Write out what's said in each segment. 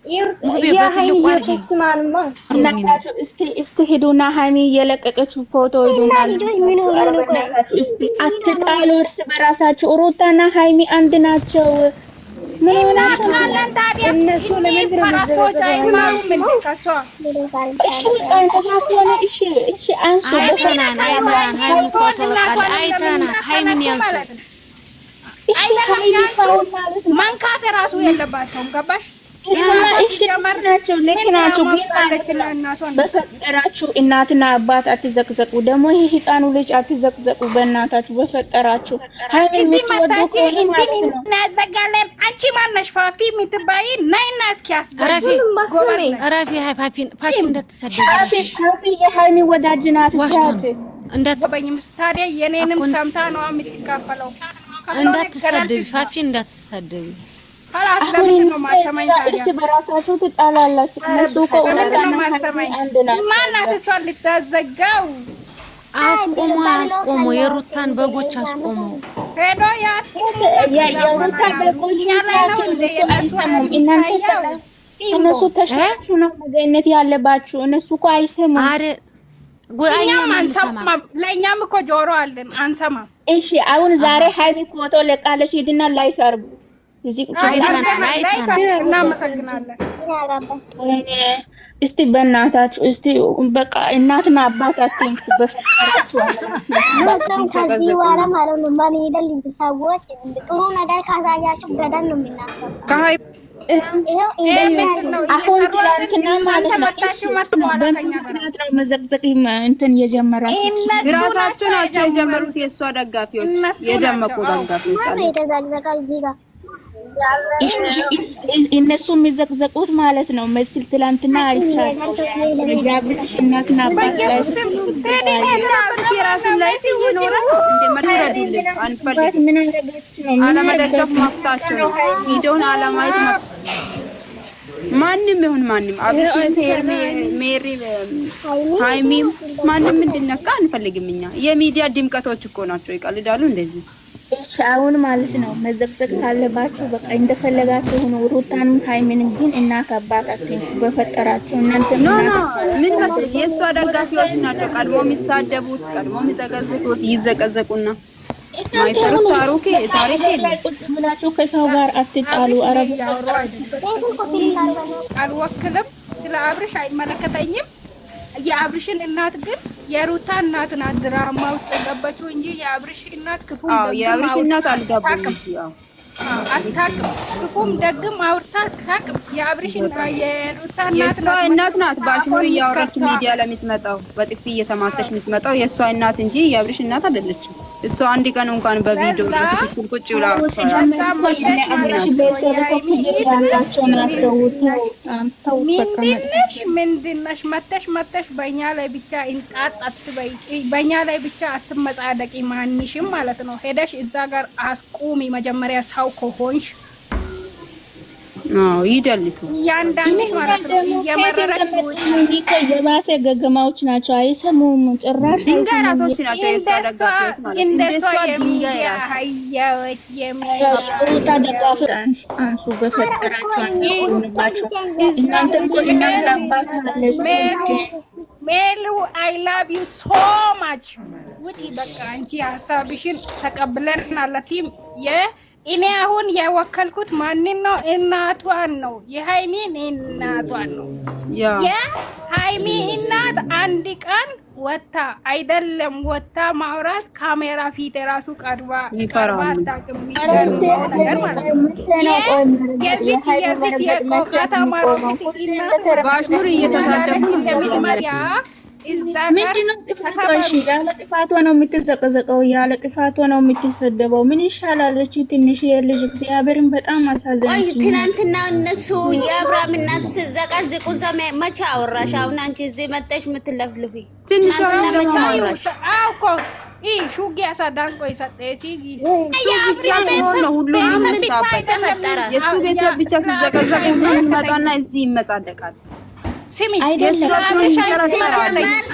يا هاي تسمعنا እናታችሁ እስቲ ሄዱና ሃይሚ የለቀቀችው ፎቶ ሄዱና እስቲ አትጣሉ እርስ በራሳችሁ ሩታና ሃይሚ አንድ ናቸው ምን ሆነካለን ታዲያ እነሱ ለምን ፈራሶች አይማሩም እንዴ ከሷ እሺ አንሱ በፈናና ሃይሚ ፎቶ ለቃለ አይታና ሃይሚን ያንሱ መንካት ራሱ የለባቸውም ገባሽ ናቸው ልክ ናቸው በፈጠራችሁ እናትና አባት አትዘቅዘቁ ደግሞ ይሄ ህፃኑ ልጅ አትዘቅዘቁ በእናታችሁ በፈጠራችሁ ሃይሚ እናዘጋለን አንቺ ማነሽ ፋፊ የምትባይ ነይና እስኪ አስረፊ ፋፊ እንዳትሰደብ ፋፊ የሃይሚ ወዳጅ ናት እንዳትበኝም ታዲያ የኔንም ሰምታ ነው የምትካፈለው እንዳትሰደብ ፋፊ እንዳትሰደብ እርስ በራሳችሁ ትጣላላችሁ እነሱ ማናት እሷ ልታዘጋው አስቆሞ የሩታን በጎች አስቆሞ ሄዶ ያስቆሙ የሩታ በጎች አይሰሙም እነሱ ተሻችሁ ነው መገኘት ያለባችሁ እነሱ እኮ አይሰሙም እኛም አንሰማም ለእኛም እኮ ጆሮ አለን አንሰማም እሺ አሁን ዛሬ ሃይሚ ፎቶ ለቃለች ሂድና ላይክ አርጉ እዚህ እናመሰግናለን እስቲ በእናታችሁ እስቲ በቃ እናትና አባታችን በፈጠራችሁ ከዚህ በኋላ ማለት ነው በሚደል ሰዎች ጥሩ ነገር ካሳያችሁ ገደል ነው የምናስገባው አሁን ትናንትና ማለት ነው በምክንያት ነው መዘቅዘቅ እንትን የጀመራችሁ ራሳቸው ናቸው የጀመሩት የእሷ ደጋፊዎች የደመቁ ደጋፊዎች አሉ የተዘቅዘቀው እዚህ ጋር እነሱ የሚዘቅዘቁት ማለት ነው መስል ትላንትና አይቻልም ያብሽ እናትና አባት ላይ ራሱ ላይ ሲኖር እንደመደረድል አንፈልግ አለመደገፍ መፍታቸው ነው ቪዲዮን አለማየት ማንም ይሁን ማንም አብሽን ሜሪ ሃይሚም ማንም እንድነካ አንፈልግም እኛ የሚዲያ ድምቀቶች እኮ ናቸው ይቀልዳሉ እንደዚህ እሺ አሁን ማለት ነው መዘቅዘቅ ካለባችሁ በቃ እንደፈለጋችሁ ሆኖ ሩታንም ሃይሚንም ግን እናት አባታችሁ በፈጠራችሁ እናንተ ምን መስለሽ የሷ ደጋፊዎች ናቸው ቀድሞ የሚሳደቡት ቀድሞ የሚዘቀዝቁት ይዘቀዘቁና ማይሰሩት ታሪክ ምናችሁ ከሰው ጋር አትጣሉ አረብ አልወክልም ስለ አብርሽ አይመለከተኝም የአብርሽን እናት ግን የሩታ እናት ናት ድራማ ውስጥ ገባችሁ እንጂ የአብርሽ እናት ክፉም የአብርሽ እናት አልገባችም አታውቅም ክፉም ደግም አውርታ አታውቅም የአብርሽና የሩታ እናት ናት ባሽሙር እያወራች ሚዲያ ለምትመጣው በጥፊ እየተማተሽ የምትመጣው የሷ እናት እንጂ የአብርሽ እናት አይደለችም እሷ አንድ ቀን እንኳን በቪዲዮ ለትክክል ቁጭ ብላ ምንድነሽ መተሽ በእኛ ላይ ብቻ እንጣጥ አትበይ በእኛ ላይ ብቻ አትመጻደቂ ማንሽም ማለት ነው ሄደሽ እዛ ጋር አስቁሚ መጀመሪያ ሰው ከሆንሽ ይደልቱ ያንዳንድሽ ማለት ነው የመረረሽ የባሰ ገገማዎች ናቸው አይሰሙም ጭራሽ ድንጋይ ራሶች ናቸው የሷ ደጋፊዎች ማለት እንደሷ የሚዲያ ሀያዎች የሚያሩታ ደጋፊዎች አንሱ በፈጠራችሁ አንባችሁ እናንተ ሜሉ አይ ላቭ ዩ ሶ ማች ውጪ በቃ አንቺ ሀሳብሽን ተቀብለናል ቲም እኔ አሁን የወከልኩት ማንን ነው እናቷን ነው የሃይሚን እናቷን ነው የሃይሚ እናት አንድ ቀን ወታ አይደለም ወታ ማውራት ካሜራ ፊት ራሱ ቀርባ አታውቅም ነገር ማለት ነው የዚች የቆቃታ ማሮት እናት ባሽሙር እየተሳደቡ ለሚመሪያ እዛ ጋር ያለ ጥፋቷ ነው የምትዘቀዘቀው ያለ ጥፋቷ ነው የምትሰደበው ምን ይሻላል እቺ ትንሽ የልጅ እግዚአብሔርን በጣም አሳዘነች ትናንትና እነሱ የአብርሃም እናት ሲዘቀዝቁ መቼ አወራሽ አሁን አንቺ እዚህ መጣሽ የምትለፍልፊ ትናንትና መቼ አወራሽ አውቆ ሹጊ ያሳዳንቆ ይሰጠሲ ሁሉም ተፈጠረ የሱ ቤተሰብ ብቻ ሲዘቀዘቁ ሁሉም ይመጣና እዚህ ይመጻደቃል ስሚ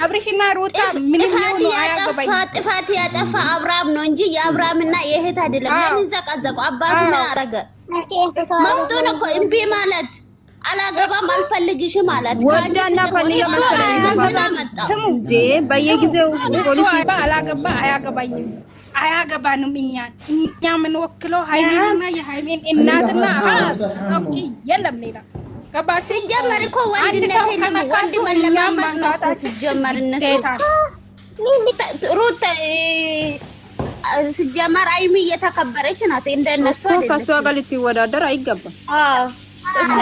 አብርሽና ሩታ ጥፋት ያጠፋ አብርሃም ነው እንጂ የአብርሃምና የእህት አይደለም ለምን ዘቀዘቁ አባቱ ምን አረገ መፍቱን እኮ እምቢ ማለት አላገባም አልፈልግሽም አላት። ወዳና ፈልጋ መሰለኝ ስሙ እንዴ በየጊዜው ፖሊስ አላገባ አያገባኝም አያገባንም እኛ ምን ወክለው ሃይሜንና የሃይሜን እናትና አውጪ የለም ሌላ ገባ ሲጀመር እኮ ወንድነት የለም ወንድ መለማመጥ ነው እኮ ሲጀመር እነሱ ሩት ሲጀመር አይሚ እየተከበረች ናት እንደነሱ አይደለም ከሷ ጋር ልትወዳደር አይገባም እሷ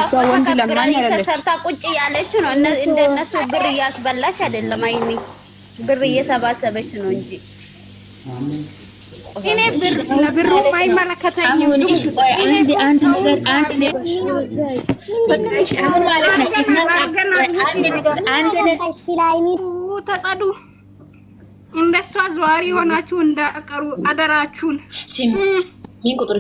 ተከብራ ተሰርታ ቁጭ ያለች ነው እንደነሱ ብር እያስበላች አይደለም አይሚ ብር እየሰባሰበች ነው እንጂ እኔ ብር ስለ ብሩ አይመለከተኝም አንድ ተጸዱ እንደሷ ዘዋሪ ሆናችሁ እንዳቀሩ አደራችሁን ሚን ቁጥር